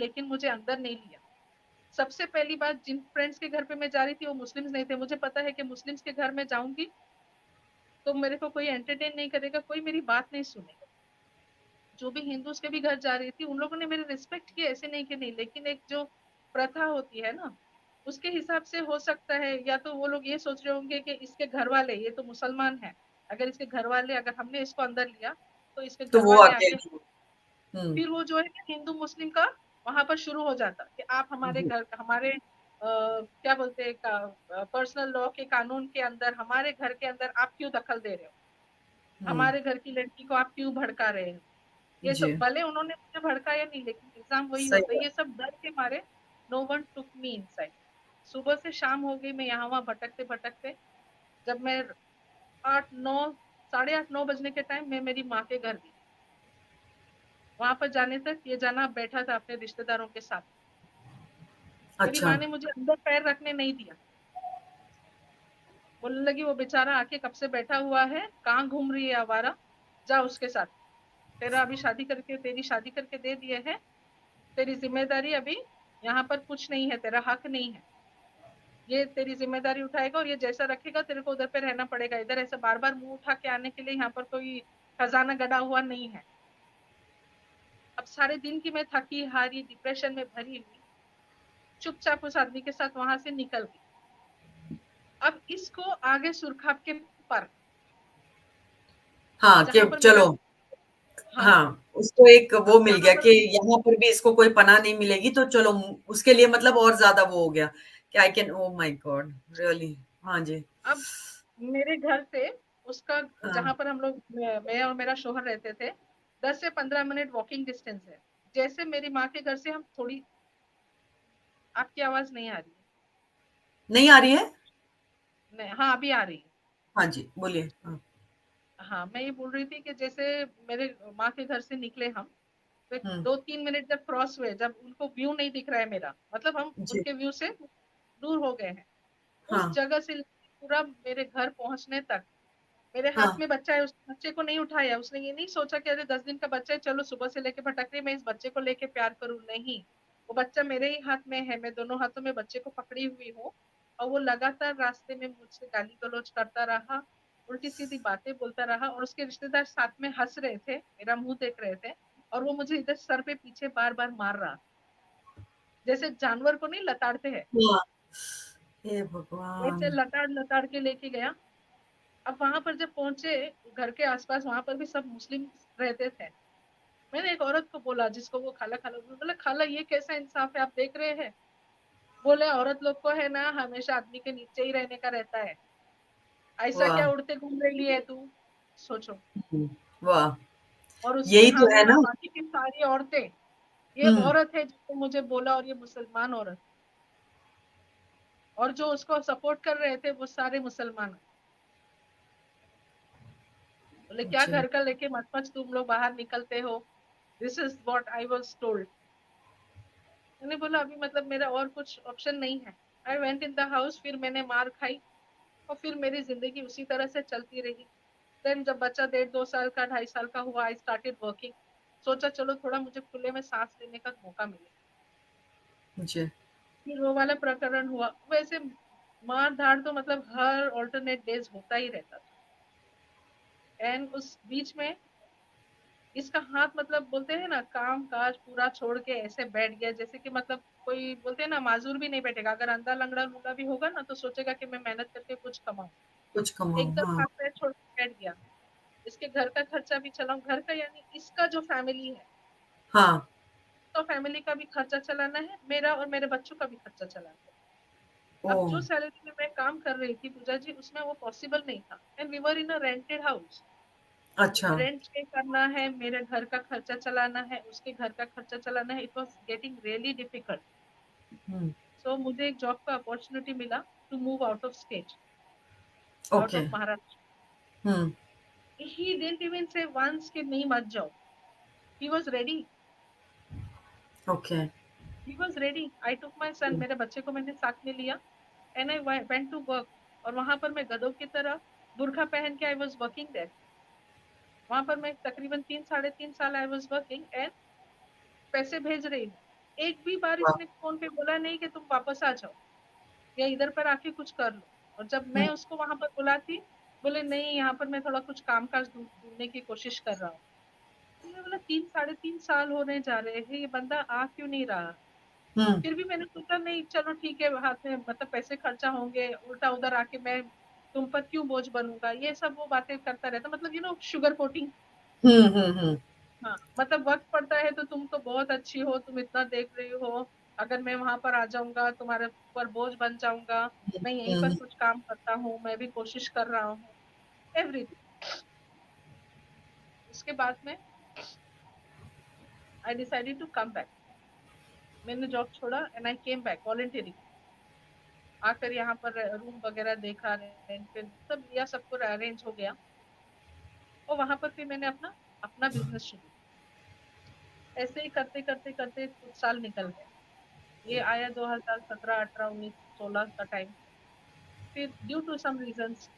लेकिन मुझे अंदर नहीं लिया। सबसे पहली बात, जिन फ्रेंड्स के घर पे मैं जा रही थी वो मुस्लिम्स नहीं थे। मुझे पता है कि मुस्लिम्स के घर में जाऊंगी तो मेरे को कोई एंटरटेन नहीं करेगा, कोई मेरी बात नहीं सुनेगा। जो भी हिंदूज के भी घर जा रही थी उन लोगों ने मेरे रिस्पेक्ट किया, ऐसे नहीं कि नहीं, लेकिन एक जो प्रथा होती है ना, उसके हिसाब से हो सकता है, या तो वो लोग ये सोच रहे होंगे कि इसके घर वाले, ये तो मुसलमान है, अगर इसके घर वाले, अगर हमने इसको अंदर लिया तो इसके तो घर वो वाले आके, अकेले। हम्म। फिर वो जो है हिंदू मुस्लिम का वहां पर शुरू हो जाता कि आप हमारे जी। घर, हमारे क्या बोलते हैं, पर्सनल लॉ के कानून के अंदर हमारे घर के अंदर आप क्यों दखल दे रहे हो, हम्म। हमारे घर की लड़की को आप क्यों भड़का रहे हो। ये जी। सब भले उन्होंने मुझे भड़काया नहीं, लेकिन इल्जाम वही सही होता है, बात। ये सब डर के मारे नो वन टुक मी इनसाइड। सुबह से शाम हो गई, मैं यहाँ वहां भटकते भटकते, जब मैं 8 9, 8:30 9 बजने के टाइम मैं मेरी माँ के घर गई। वहां पर जाने तक ये जाना बैठा था अपने रिश्तेदारों के साथ। मेरी अच्छा। माँ ने मुझे अंदर पैर रखने नहीं दिया, बोलने लगी वो बेचारा आके कब से बैठा हुआ है, कहाँ घूम रही है आवारा, जा उसके साथ, तेरा अभी शादी करके, तेरी शादी करके दे दिए है, तेरी जिम्मेदारी अभी यहाँ पर कुछ नहीं है, तेरा हक नहीं है, ये तेरी जिम्मेदारी उठाएगा और ये जैसा रखेगा तेरे को उधर पे रहना पड़ेगा, इधर ऐसे बार बार मुंह उठा के आने के लिए यहाँ पर कोई खजाना गड़ा हुआ नहीं है। अब सारे दिन की मैं थकी हारी डिप्रेशन में भरी हुई चुपचाप उस आदमी के साथ वहां से निकल गई। अब इसको आगे सुरखाब के पर, हाँ, कि जहां पर मेरा, चलो। हाँ, हाँ, उसको एक वो अब मिल जहां गया पर, कि यहाँ पर भी इसको कोई पनाह नहीं मिलेगी, तो चलो उसके लिए मतलब और ज़्यादा वो हो गया कि I can oh my God! Really. हाँ जी। अब मेरे घर से उसका, हाँ, जहां पर हम लोग, मैं और मेरा शोहर रहते थे, 10 से 15 मिनट वॉकिंग डिस्टेंस है। जैसे मेरी माँ के घर से हम थोड़ी, आपकी आवाज नहीं आ रही है? नहीं आ रही है? नहीं, हाँ अभी आ रही है। हाँ जी, बोलिए। हाँ। हाँ, मैं ये बोल रही थी कि जैसे मेरे माँ के घर से निकले हम, तो हुँ। 2 3 मिनट जब क्रॉस हुए, जब उनको व्यू नहीं दिख रहा है मेरा, मतलब हम जी। उनके व्यू से दूर हो गए हैं, उस हाँ, जगह से लेके पूरा मेरे घर पहुंचने तक, मेरे हाथ हाँ। में बच्चा है, उस बच्चे को नहीं उठाया, उसने ये नहीं सोचा कि अरे 10 दिन का बच्चा है, चलो सुबह से लेके भटक रही, मैं इस बच्चे को लेके प्यार करूं, नहीं, वो बच्चा मेरे ही हाथ में है, मैं दोनों हाथों में बच्चे को पकड़ी हुई हूँ। और वो लगातार रास्ते में मुझसे गाली गलौज करता रहा, उल्टी सीधी बातें बोलता रहा, और उसके रिश्तेदार साथ में हंस रहे थे, मेरा मुंह देख रहे थे, और वो मुझे इधर सर पे पीछे बार बार मार रहा, जैसे जानवर को नहीं लताड़ते हैं, हाँ। हे वैसे भगवान! लताड़ लताड़ के लेके गया। अब वहां पर जब पहुंचे, घर के आसपास वहां पर भी सब मुस्लिम रहते थे। मैंने एक औरत को बोला, जिसको वो खाला खाला बोला, खाला ये कैसा इंसाफ है, आप देख रहे हैं? बोले औरत लोग को है ना हमेशा आदमी के नीचे ही रहने का रहता है, ऐसा क्या वाह! उड़ते घूम रही है तू, सोचो। हुँ, वाह! और उसके यही तो हाँ है हाँ ना। बाकी की सारी औरतें, ये हुँ। औरत है जिसने मुझे बोला, और ये मुसलमान औरत, और जो उसको सपोर्ट कर रहे थे वो सारे मुसलमान। बोले क्या जी। घर का लेके मत मच तुम लोग बाहर निकलते हो, this is what I was told. मैंने बोला अभी मतलब मेरा और कुछ ऑप्शन नहीं है। I went in the house, फिर मैंने मार खाई, और फिर मेरी जिंदगी उसी तरह से चलती रही। देन जब बच्चा 1.5 2 साल का, 2.5 साल का हुआ, आई स्टार्टेड वर्किंग। सोचा चलो थोड़ा मुझे खुले में सांस लेने का मौका मिले। जी। फिर वो वाला प्रकरण हुआ। वैसे मार धाड़ तो मतलब हर ऑल्टरनेट डेज होता ही रहता था। एंड उस बीच में इसका हाथ, मतलब बोलते हैं ना, काम काज पूरा छोड़ के ऐसे बैठ गया, जैसे कि मतलब कोई बोलते हैं ना, माजूर भी नहीं बैठेगा, अगर अंधा लंगड़ा लूला भी होगा ना तो सोचेगा कि मैं मेहनत करके कुछ कमाऊं। कुछ कमाऊँ, एकदम हाँ। हाथ पैर छोड़ के बैठ गया। इसके घर का खर्चा भी चलाऊं, घर का यानी इसका जो फैमिली है, हाँ। तो फैमिली का भी खर्चा चलाना है, मेरा और मेरे बच्चों का भी खर्चा चलाना है। अब ओह! जो सैलरी में मैं काम कर रही थी पूजा जी, उसमें वो पॉसिबल नहीं था, and we were in a rented house. अच्छा। रेंट पे करना है, मेरे घर का खर्चा चलाना है, उसके घर का खर्चा चलाना है, it was getting really difficult. Hmm. So मुझे एक जॉब का अपॉर्चुनिटी मिला to move out of state, out okay. Of Maharashtra. Hmm. He didn't even say once कि नहीं मत जाओ, he was ready, okay. He was ready. I took my son, hmm. मेरे बच्चे को मैंने साथ में लिया, and I went to work. और वहां पर मैं गधों की तरह बुर्खा पहन के आई वाज वर्किंग देयर। वहां पर मैं तकरीबन 3 3.5 साल आई वाज वर्किंग, एंड पैसे भेज रही हूँ। एक भी बार वाह! इसने फोन पे बोला नहीं कि तुम वापस आ जाओ या इधर पर आके कुछ कर लो। और जब हुँ, मैं उसको वहां पर बुलाती, बोले नहीं यहाँ पर मैं थोड़ा कुछ काम काज ढूंढने की कोशिश कर रहा हूँ। तो मैं बोला 3 साढ़े 3 साल होने जा रहे हैं, ये बंदा आ क्यों नहीं रहा। हुँ, फिर भी मैंने सोचा नहीं चलो ठीक है, हाथ में मतलब पैसे खर्चा होंगे, उल्टा उधर आके मैं तुम पर क्यों बोझ बनूंगा, ये सब वो बातें करता रहता, मतलब शुगर कोटिंग। हुँ, हुँ, हुँ, हाँ, मतलब वक्त पड़ता है तो तुम तो बहुत अच्छी हो, तुम इतना देख रही हो, अगर मैं वहां पर आ जाऊंगा तुम्हारे ऊपर बोझ बन जाऊंगा, मैं यहीं हुँ, पर हुँ। कुछ काम करता हूँ, मैं भी कोशिश कर रहा हूँ, एवरीथिंग। उसके बाद में I decided to come back. मैंने जॉब छोड़ा and I came back volunteering. आकर यहाँ पर रूम वगैरह देखा, रेंट पे सब लिया, सब कुछ अरेंज हो गया। और वहां पर फिर मैंने अपना अपना बिजनेस शुरू किया। ऐसे ही करते करते करते कुछ साल निकल गए। ये आया 2017 18 19 16 का टाइम। फिर due to some reasons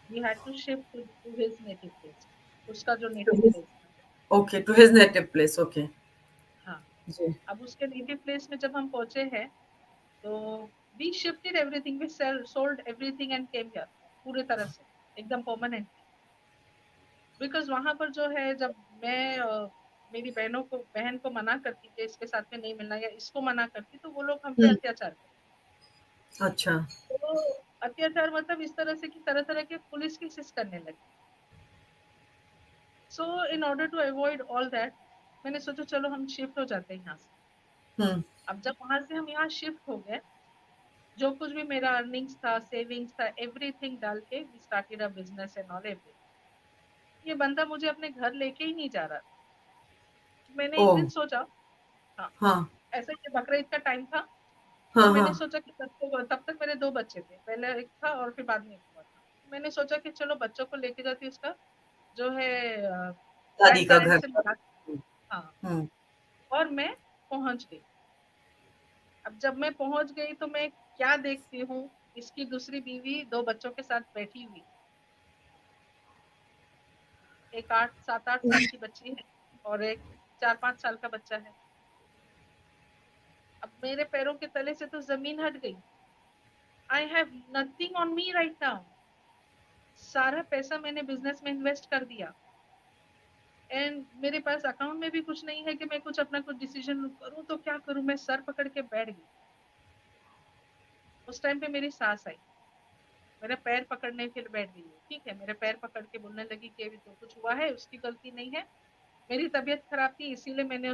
we had to shift to his native place, उसका जो To नेटिव his प्लेस था। okay, to his native place, okay. हाँ, जी। अब उसके नेटिव प्लेस में जब हम पहुंचे हैं तो we shifted everything, we sold everything and came here, पूरी तरह से एकदम परमानेंट। बिकॉज वहां पर जो है, जब मैं मेरी बहन को मना करती कि इसके साथ में नहीं मिलना, या इसको मना करती, तो वो लोग हम पे हुँ, अत्याचार करते। अच्छा। तो अत्याचार मतलब इस तरह से कि तरह तरह के पुलिस केसेस करने लगे। So in order to avoid all that, मैंने सोचा चलो हम शिफ्ट हो जाते हैं यहाँ से। हुँ, अब जब वहां से हम यहाँ शिफ्ट हो गए, जो कुछ भी मेरा अर्निंग्स था, सेविंग्स था, एवरीथिंग डाल के we started a business and all everything. ये बंदा मुझे अपने घर लेके ही नहीं जा रहा था। मैंने एक ओह! दिन सोचा, हाँ, हाँ, ऐसा ये बकरीद का टाइम था, तो हाँ, मैंने हाँ। सोचा कि तब तक मेरे 2 बच्चे थे, पहले एक था और फिर बाद में एक हुआ था। मैंने सोचा कि चलो बच्चों को लेके जाती, उसका जो है दादी ग्रैंड का पेरेंट्स घर से था। मिला। हुँ, हाँ, हुँ, और मैं पहुंच गई। अब जब मैं पहुंच गई तो मैं क्या देखती हूँ, इसकी दूसरी बीवी 2 बच्चों के साथ बैठी हुई। एक 7 8 साल की बच्ची है और एक 4 5 साल का बच्चा है। अब मेरे पैरों के तले से तो जमीन हट गई। I have nothing on me right now. सारा पैसा मैंने बिजनेस में इन्वेस्ट कर दिया एंड मेरे पास अकाउंट में भी कुछ नहीं है कि मैं कुछ अपना कुछ डिसीजन करूं, तो क्या करूं। मैं सर पकड़ के बैठ गई। उस टाइम पे मेरी सास आई, मेरा पैर पकड़ने के लिए बैठ गई है, ठीक है, मेरे पैर पकड़ के बोलने लगी कि अभी तो कुछ हुआ है, उसकी गलती नहीं है, मेरी तबीयत खराब थी इसीलिए मैंने